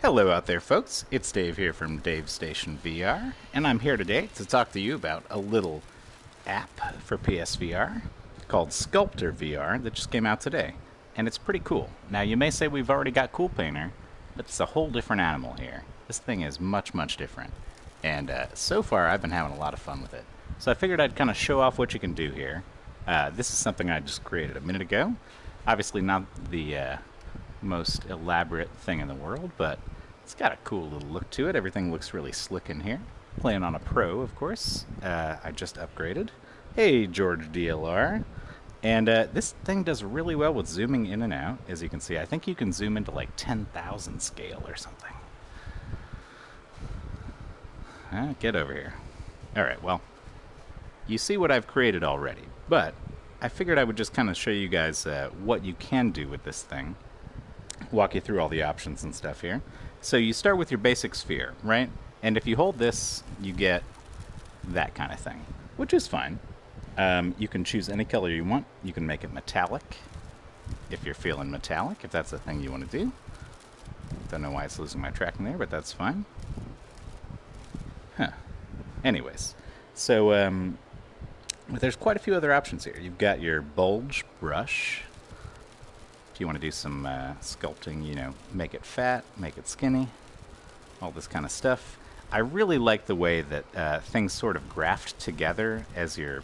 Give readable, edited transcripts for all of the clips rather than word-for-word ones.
Hello out there, folks. It's Dave here from davestation VR, and I'm here today to talk to you about a little app for PSVR called Sculptor VR that just came out today, and it's pretty cool. Now, you may say we've already got Cool Painter, but it's a whole different animal here. This thing is much, much different, and so far I've been having a lot of fun with it. So I figured I'd kind of show off what you can do here. This is something I just created a minute ago. Obviously not the most elaborate thing in the world, but it's got a cool little look to it. Everything looks really slick in here. Playing on a Pro, of course. I just upgraded. Hey, George DLR. And this thing does really well with zooming in and out, as you can see. I think you can zoom into like 10,000 scale or something. Get over here. Alright, well, you see what I've created already, but I figured I would just kind of show you guys what you can do with this thing. Walk you through all the options and stuff here. So you start with your basic sphere, right? And if you hold this, you get that kind of thing, which is fine. You can choose any color you want. You can make it metallic, if you're feeling metallic, if that's the thing you want to do. Don't know why it's losing my tracking there, but that's fine. Anyways, so there's quite a few other options here. You've got your bulge brush. If you want to do some sculpting, you know, make it fat, make it skinny, all this kind of stuff. I really like the way that things sort of graft together as you're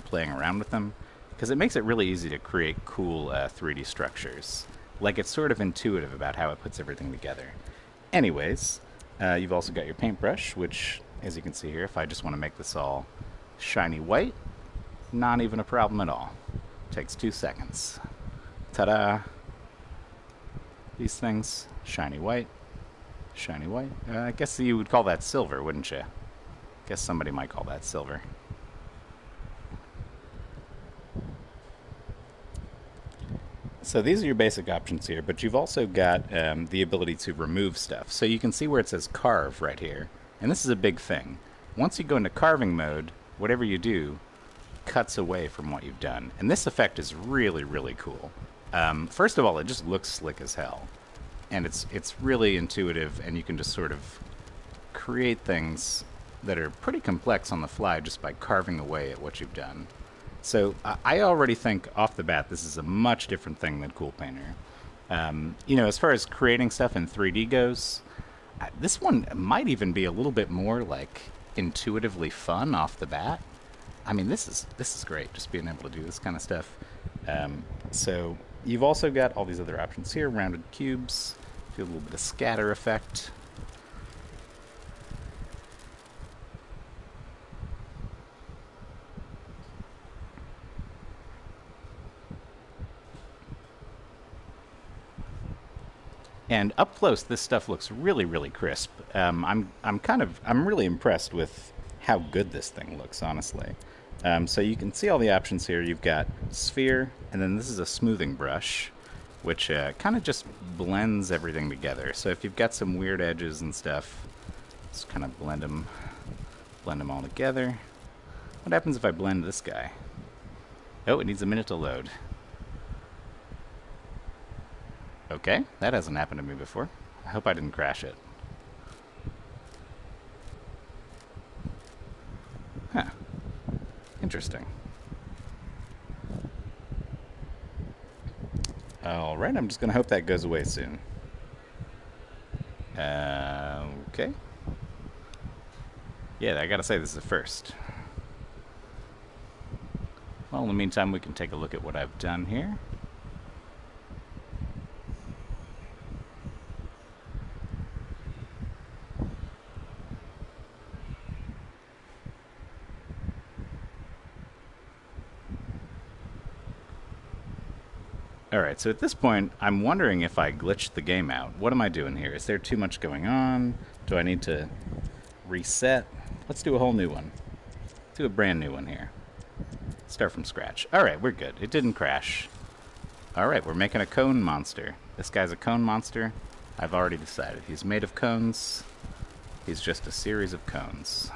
playing around with them, because it makes it really easy to create cool 3D structures. Like, it's sort of intuitive about how it puts everything together. Anyways, you've also got your paintbrush, which, as you can see here, if I just want to make this all shiny white, not even a problem at all. Takes 2 seconds. Ta-da! These things, shiny white, shiny white. I guess you would call that silver, wouldn't you? Guess somebody might call that silver. So these are your basic options here, but you've also got the ability to remove stuff. So you can see where it says carve right here, and this is a big thing. Once you go into carving mode, whatever you do cuts away from what you've done. And this effect is really, really cool. First of all, it just looks slick as hell, and it's really intuitive, and you can just sort of create things that are pretty complex on the fly just by carving away at what you've done. So I already think off the bat this is a much different thing than Cool Painter. You know, as far as creating stuff in 3D goes, this one might even be a little bit more like intuitively fun off the bat. I mean, this is great, just being able to do this kind of stuff. So you've also got all these other options here, rounded cubes, do a little bit of scatter effect. And up close, this stuff looks really, really crisp. I'm really impressed with how good this thing looks, honestly. So you can see all the options here. You've got sphere, and then this is a smoothing brush, which kind of just blends everything together. So if you've got some weird edges and stuff, just kind of blend them all together. What happens if I blend this guy? Oh, it needs a minute to load. Okay, that hasn't happened to me before. I hope I didn't crash it. Huh. Interesting. Alright, I'm just going to hope that goes away soon. Okay. Yeah, I gotta say, this is a first. Well, in the meantime, we can take a look at what I've done here. Alright, so at this point, I'm wondering if I glitched the game out. What am I doing here? Is there too much going on? Do I need to reset? Let's do a whole new one. Do a brand new one here. Start from scratch. Alright, we're good. It didn't crash. Alright, we're making a cone monster. This guy's a cone monster. I've already decided. He's made of cones. He's just a series of cones.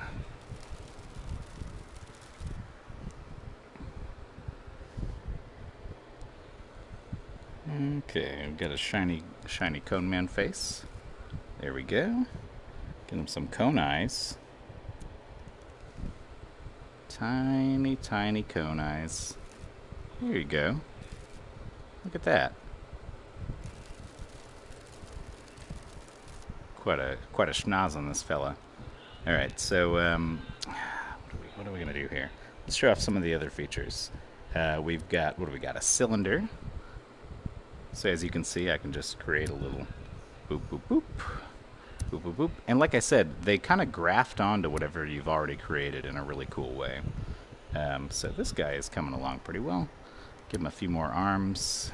Okay, I've got a shiny cone man face. There we go. Get him some cone eyes. Tiny, tiny cone eyes. There you go. Look at that. Quite a schnoz on this fella. All right, so what are we gonna do here? Let's show off some of the other features. We've got, what do we got? A cylinder. So as you can see, I can just create a little boop, boop, boop, boop, boop, boop. And like I said, they kind of graft onto whatever you've already created in a really cool way. So this guy is coming along pretty well. Give him a few more arms.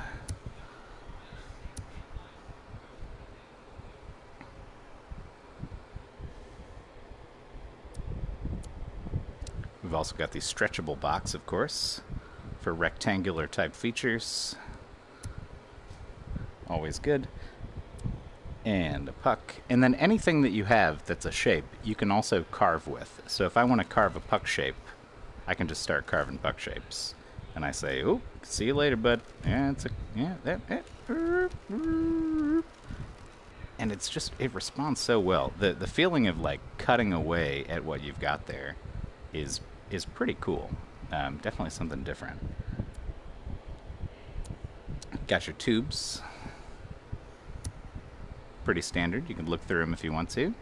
We've also got the stretchable box, of course, for rectangular type features. Always good. And a puck. And then anything that you have that's a shape, you can also carve with. So if I want to carve a puck shape, I can just start carving puck shapes. And I say, "Oh, see you later, bud." Yeah, it's a and it's just, it responds so well. The feeling of like cutting away at what you've got there is pretty cool. Definitely something different. Got your tubes. Pretty standard. You can look through them if you want to.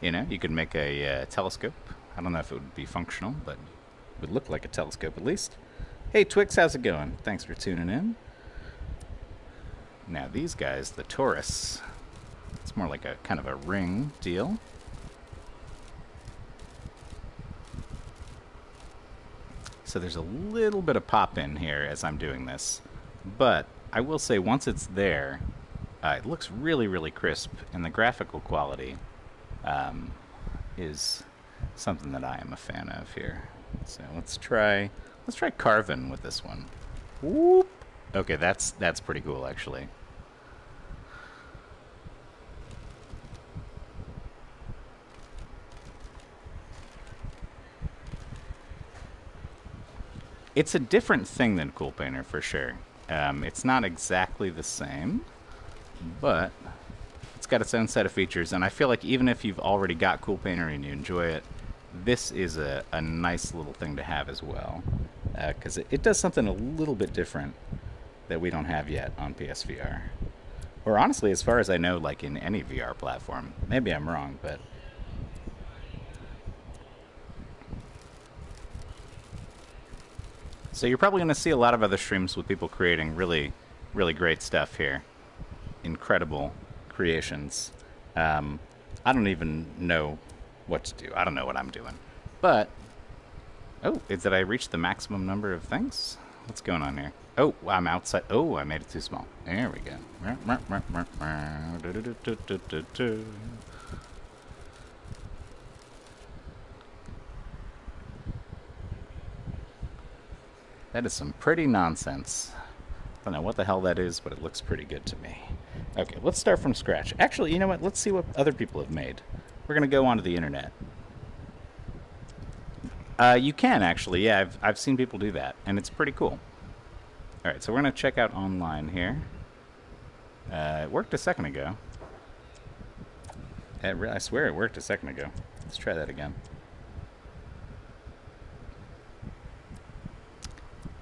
You know, you could make a telescope. I don't know if it would be functional, but it would look like a telescope at least. Hey Twix, how's it going? Thanks for tuning in. Now these guys, the torus, it's more like a kind of a ring deal. So there's a little bit of pop in here as I'm doing this, but I will say once it's there, it looks really, really crisp, and the graphical quality is something that I am a fan of here. So let's try carving with this one. Whoop. Okay, that's pretty cool actually. It's a different thing than Cool Painter for sure. It's not exactly the same, but it's got its own set of features, and I feel like even if you've already got Cool Painter and you enjoy it, this is a nice little thing to have as well, because it does something a little bit different that we don't have yet on PSVR. Or honestly, as far as I know, like in any VR platform. Maybe I'm wrong, but... So you're probably going to see a lot of other streams with people creating really, really great stuff here. Incredible creations. I don't even know what to do. I don't know what I'm doing. But, oh, did I reach the maximum number of things? What's going on here? Oh, I'm outside. Oh, I made it too small. There we go. That is some pretty nonsense. I don't know what the hell that is, but it looks pretty good to me. Okay, let's start from scratch. Actually, you know what? Let's see what other people have made. We're going to go onto the internet. You can, actually. Yeah, I've seen people do that, and it's pretty cool. All right, so we're going to check out online here. It worked a second ago. I swear it worked a second ago. Let's try that again.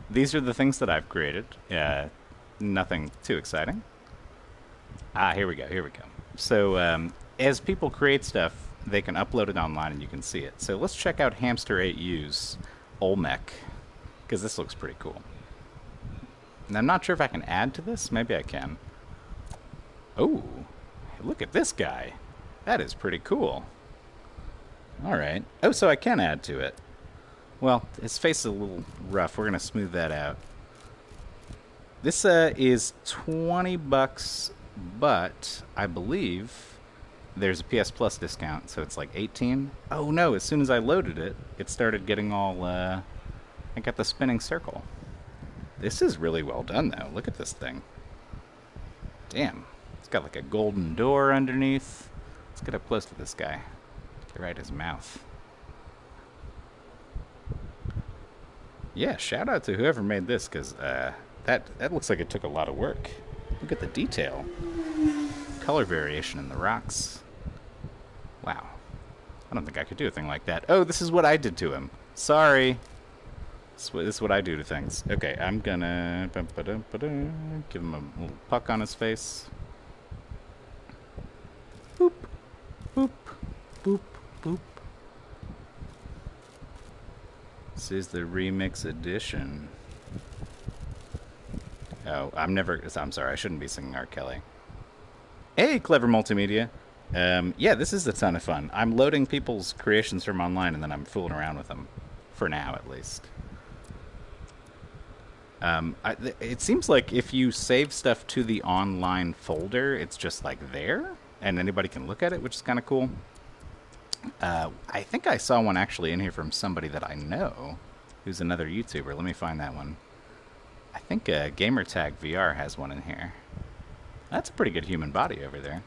These are the things that I've created. Nothing too exciting. Here we go. So as people create stuff, they can upload it online and you can see it. So let's check out Hamster8U's Olmec, because this looks pretty cool. And I'm not sure if I can add to this. Maybe I can. Oh, look at this guy. That is pretty cool. All right. Oh, so I can add to it. Well, his face is a little rough. We're going to smooth that out. This is $20, but I believe there's a PS Plus discount, so it's like 18. Oh no, as soon as I loaded it, it started getting all, I got the spinning circle. This is really well done, though. Look at this thing. Damn. It's got like a golden door underneath. Let's get up close to this guy. Get right his mouth. Yeah, shout out to whoever made this, because that looks like it took a lot of work. Look at the detail. color variation in the rocks. Wow. I don't think I could do a thing like that. Oh, this is what I did to him. Sorry. This is what I do to things. Okay, I'm gonna give him a little puck on his face. Boop. Boop. Boop. Boop. This is the remix edition. Oh, I'm sorry, I shouldn't be singing R. Kelly. Hey, Clever Multimedia. Yeah, this is a ton of fun. I'm loading people's creations from online and then I'm fooling around with them. For now, at least. It seems like if you save stuff to the online folder, it's just like there, and anybody can look at it, which is kind of cool. I think I saw one actually in here from somebody that I know, who's another YouTuber. Let me find that one. I think Gamertag VR has one in here. That's a pretty good human body over there.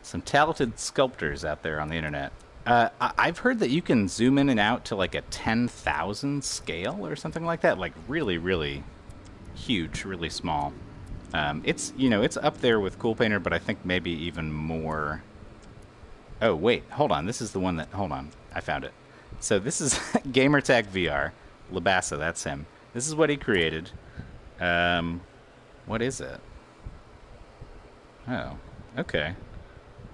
Some talented sculptors out there on the internet. I've heard that you can zoom in and out to like a 10,000 scale or something like that. Like really, really huge, really small. It's up there with Cool Painter, but I think maybe even more. Oh, wait, hold on. This is the one that... Hold on. I found it. So this is Gamertag VR. Labassa, that's him. This is what he created. What is it? Oh, okay.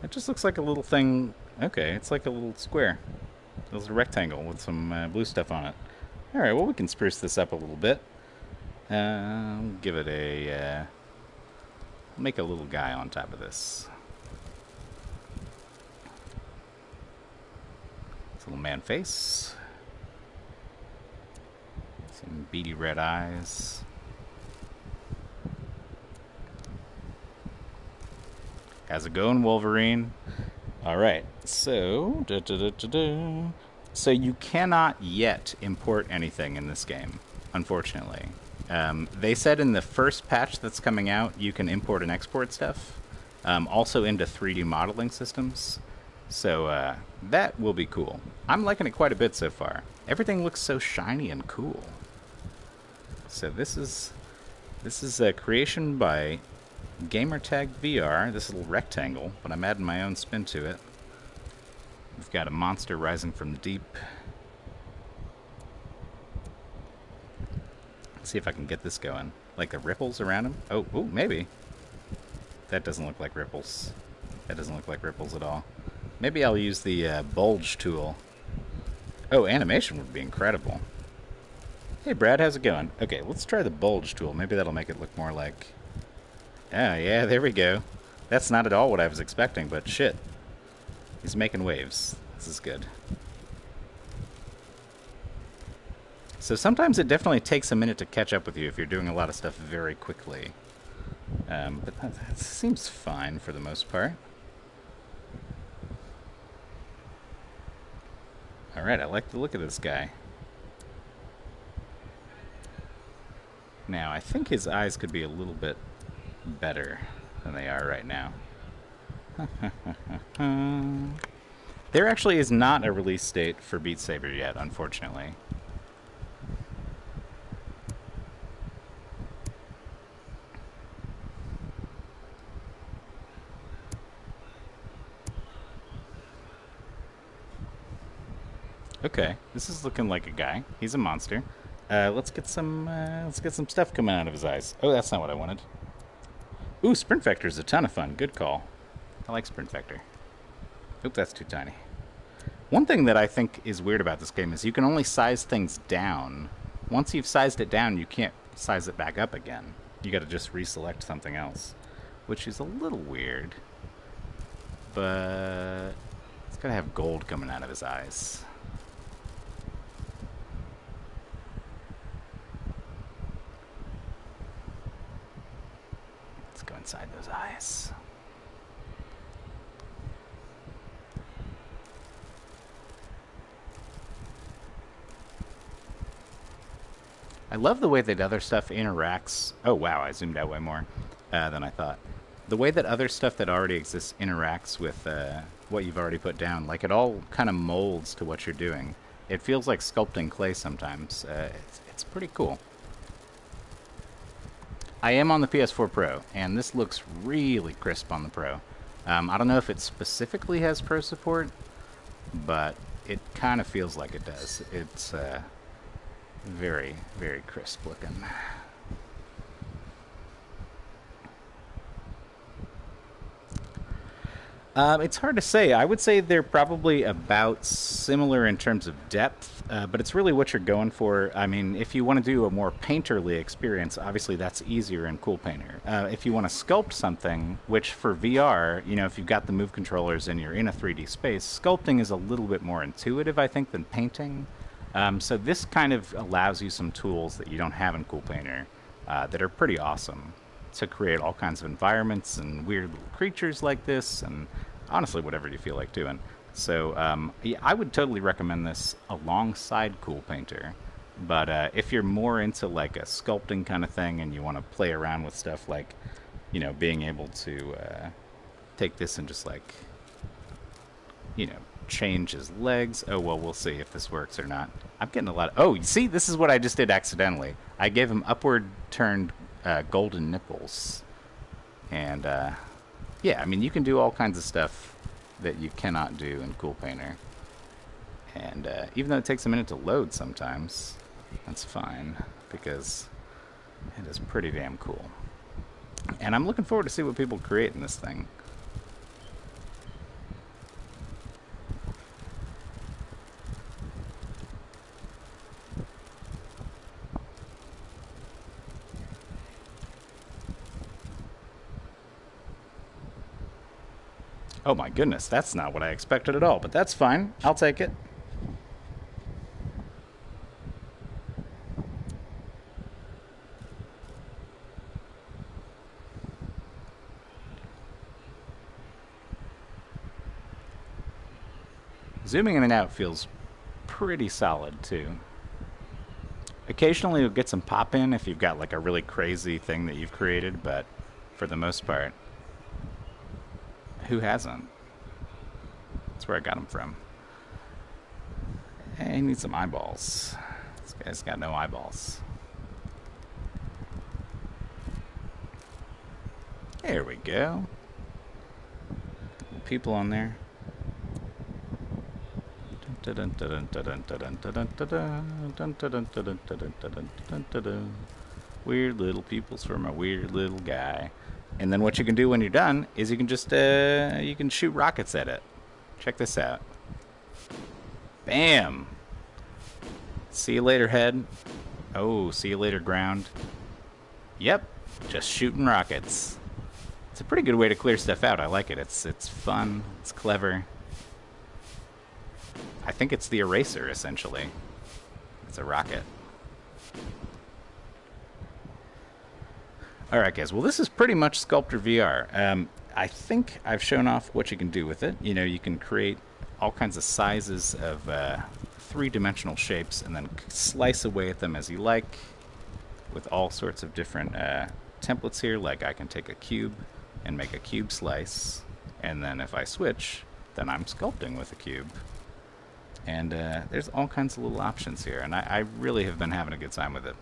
It just looks like a little thing. Okay, it's like a little square. It's a rectangle with some blue stuff on it. Alright, well, we can spruce this up a little bit. Give it a... make a little guy on top of this. Little man face. Some beady red eyes. How's it going, Wolverine? Alright, so... So you cannot yet import anything in this game, unfortunately. They said in the first patch that's coming out, you can import and export stuff. Also into 3D modeling systems. So that will be cool. I'm liking it quite a bit so far. Everything looks so shiny and cool. So this is a creation by Gamertag VR. This little rectangle, but I'm adding my own spin to it. We've got a monster rising from the deep. Let's see if I can get this going. Like the ripples around him. Oh, maybe. That doesn't look like ripples. That doesn't look like ripples at all. Maybe I'll use the bulge tool. Oh, animation would be incredible. Hey, Brad, how's it going? Okay, let's try the bulge tool. Maybe that'll make it look more like... Ah, yeah, there we go. That's not at all what I was expecting, but shit. He's making waves. This is good. So sometimes it definitely takes a minute to catch up with you if you're doing a lot of stuff very quickly. But that seems fine for the most part. Alright, I like the look of this guy. Now, I think his eyes could be a little bit better than they are right now. There actually is not a release date for Beat Saber yet, unfortunately. Okay, this is looking like a guy. He's a monster. Let's get some stuff coming out of his eyes. Oh, that's not what I wanted. Ooh, Sprint Vector is a ton of fun. Good call. I like Sprint Vector. Oop, that's too tiny. One thing that I think is weird about this game is you can only size things down. Once you've sized it down, you can't size it back up again. You gotta just reselect something else, which is a little weird. But it's gotta have gold coming out of his eyes. Let's go inside those eyes. I love the way that other stuff interacts. Oh, wow, I zoomed out way more than I thought. The way that other stuff that already exists interacts with what you've already put down. Like, it all kind of molds to what you're doing. It feels like sculpting clay sometimes. It's pretty cool. I am on the PS4 Pro, and this looks really crisp on the Pro. I don't know if it specifically has Pro support, but it kind of feels like it does. It's very, very crisp looking. It's hard to say. I would say they're probably about similar in terms of depth, but it's really what you're going for. I mean, if you want to do a more painterly experience, obviously that's easier in Cool Painter. If you want to sculpt something, which for VR, you know, if you've got the Move controllers and you're in a 3D space, sculpting is a little bit more intuitive, I think, than painting. So this kind of allows you some tools that you don't have in Cool Painter that are pretty awesome to create all kinds of environments and weird little creatures like this, and honestly, whatever you feel like doing. So, yeah, I would totally recommend this alongside Cool Painter. But if you're more into like a sculpting kind of thing and you want to play around with stuff like, you know, being able to take this and just like, you know, change his legs. Oh, well, we'll see if this works or not. I'm getting a lot of... Oh, you see, this is what I just did accidentally. I gave him upward turned golden nipples. And, yeah, I mean, you can do all kinds of stuff that you cannot do in Cool Painter. And even though it takes a minute to load sometimes, that's fine, because it is pretty damn cool. And I'm looking forward to see what people create in this thing. Oh my goodness, that's not what I expected at all, but that's fine. I'll take it. Zooming in and out feels pretty solid too. Occasionally you'll get some pop in if you've got like a really crazy thing that you've created, but for the most part, who hasn't? That's where I got him from. Hey, he needs some eyeballs. This guy's got no eyeballs. There we go. People on there. Weird little peoples from a weird little guy. And then what you can do when you're done is you can just you can shoot rockets at it. Check this out. Bam! See you later, head. Oh, see you later, ground. Yep, just shooting rockets. It's a pretty good way to clear stuff out. I like it. It's fun. It's clever. I think it's the eraser, essentially. It's a rocket. Alright guys, well this is pretty much Sculptor VR. I think I've shown off what you can do with it. You know, you can create all kinds of sizes of three-dimensional shapes and then slice away at them as you like with all sorts of different templates here. Like I can take a cube and make a cube slice, and then if I switch, then I'm sculpting with a cube. And there's all kinds of little options here, and I really have been having a good time with it.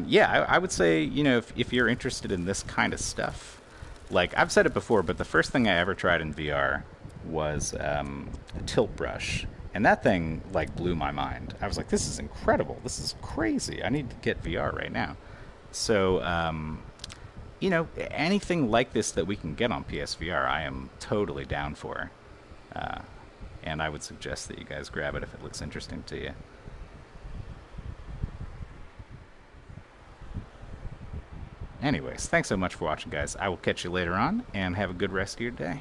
Yeah, I would say, you know, if you're interested in this kind of stuff, like I've said it before, but the first thing I ever tried in VR was a tilt brush, and that thing like blew my mind. I was like, this is incredible. This is crazy. I need to get VR right now. So, you know, anything like this that we can get on PSVR, I am totally down for. And I would suggest that you guys grab it if it looks interesting to you. Anyways, thanks so much for watching, guys. I will catch you later on, and have a good rest of your day.